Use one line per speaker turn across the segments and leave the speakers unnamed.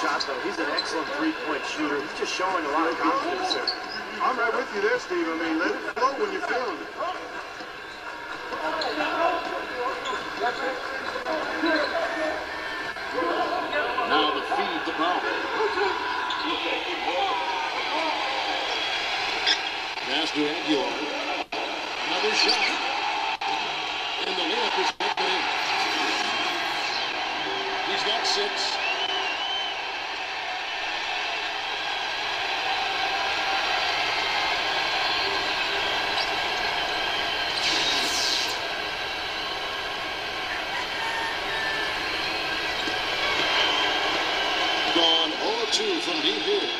shot, though. He's an excellent three-point shooter. He's just showing a lot of confidence there.
I'm right with you there, Steve. I mean, let it flow when you're feeling it.
Now to feed the Brown. Pass to Aguilar. Another shot. And the layup is good in. He's got 6. Gone 0-2 from deep here.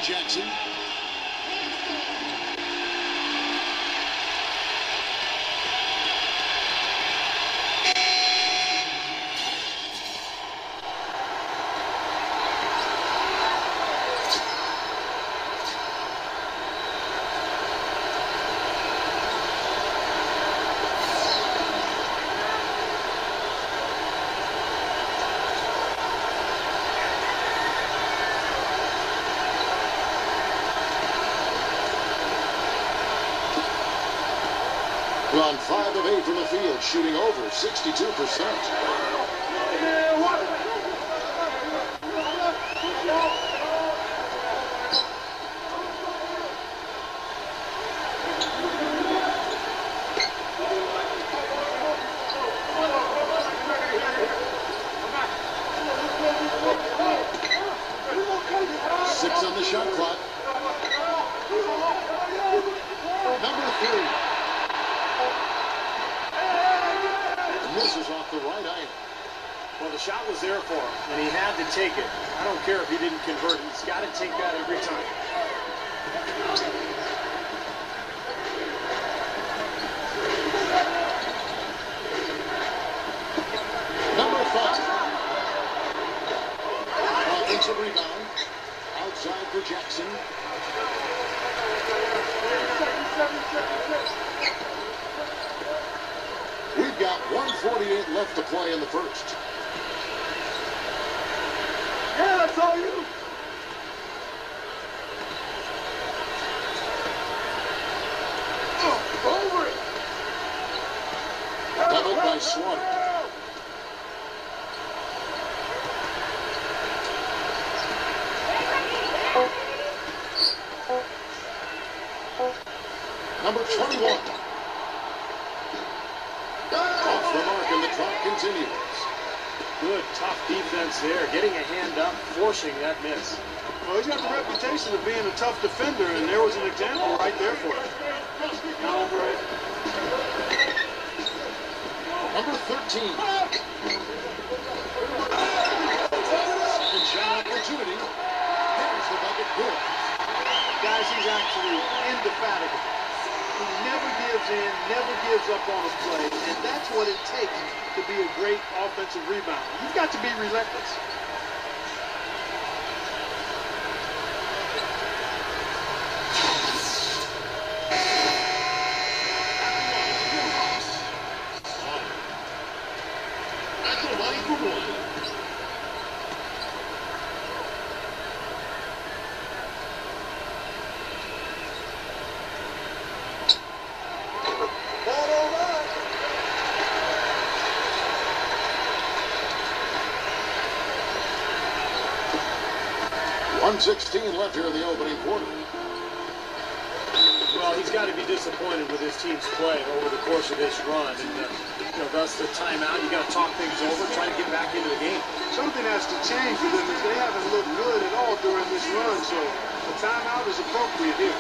Jackson. On 5 of 8 from the field, shooting over 62%. Six on the shot clock. Number 3. Misses off the right eye.
Well, the shot was there for him, and he had to take it. I don't care if he didn't convert. He's got to take that every time.
Number 5. Offensive rebound. Outside for Jackson. We've got 1:48 left to play in the first.
Yeah, that's all you. Over it.
Doubled by Slaughter. Number 21. Off the mark, and the clock continues.
Good, tough defense there. Getting a hand up, forcing that miss.
Well, he's got the reputation of being a tough defender, and there was an example right there for him.
Number 13. Second shot opportunity. There's the bucket good.
Guys, he's actually indefatigable. He never gives in, never gives up on a play, and that's what it takes to be a great offensive rebounder. You've got to be relentless.
That's a line for one. .16 left here in the opening quarter.
Well, he's got to be disappointed with his team's play over the course of this run. And, thus the timeout. You got to talk things over, try to get back into the game.
Something has to change for them as they haven't looked good at all during this run. So a timeout is appropriate here.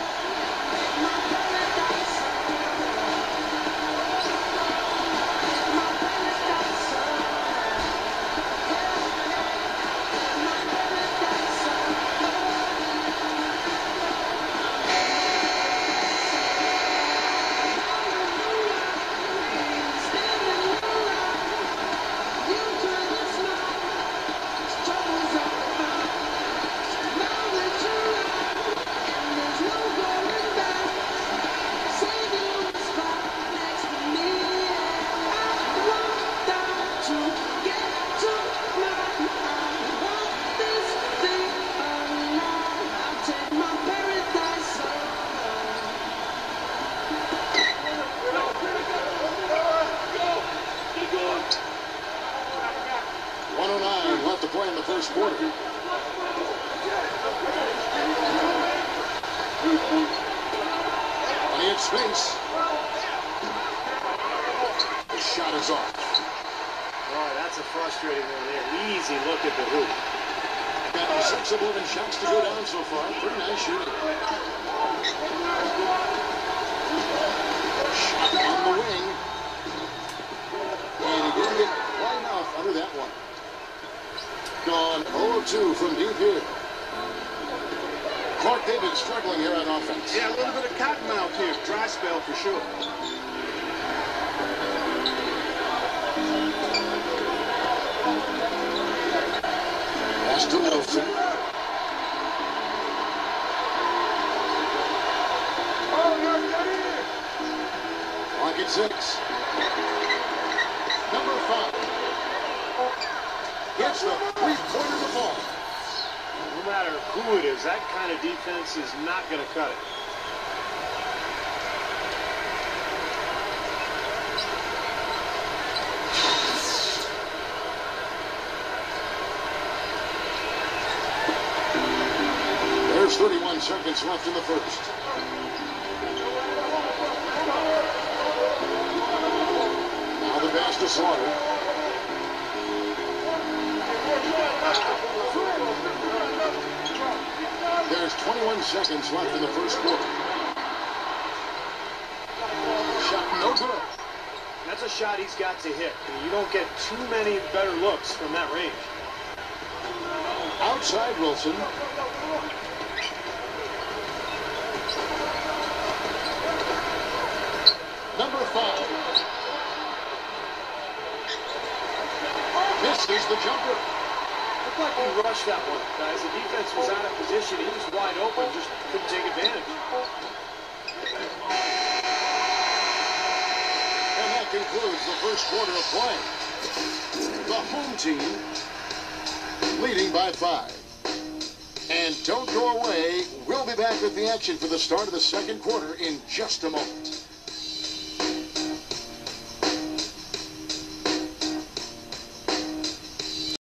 1:09 left to play in the first quarter. Plenty of space. The shot is off.
Boy, that's a frustrating one there. Easy look at the hoop.
Got 6 of 11 shots to go down so far. Pretty nice shooting. Shot on the wing. And he didn't get quite enough under that one. Gone 0-2 from deep here. Clark David struggling here on offense.
Yeah, a little bit of cottonmouth here. Dry spell for sure.
Pass to Wilson. Clock at 6. Number 5. Gets the three-pointer to fall.
No matter who it is, that kind of defense is not going to cut it.
There's 31 seconds left in the first. Now the pass to Slaughter. There's 21 seconds left in the first quarter. Shot no good.
That's a shot he's got to hit. You don't get too many better looks from that range.
Outside Wilson. Number 5. Misses the jumper.
Looked like he rushed that one, guys. The defense was out of position. He was wide open, just couldn't take advantage.
And that concludes the first quarter of play. The home team leading by 5. And don't go away. We'll be back with the action for the start of the second quarter in just a moment.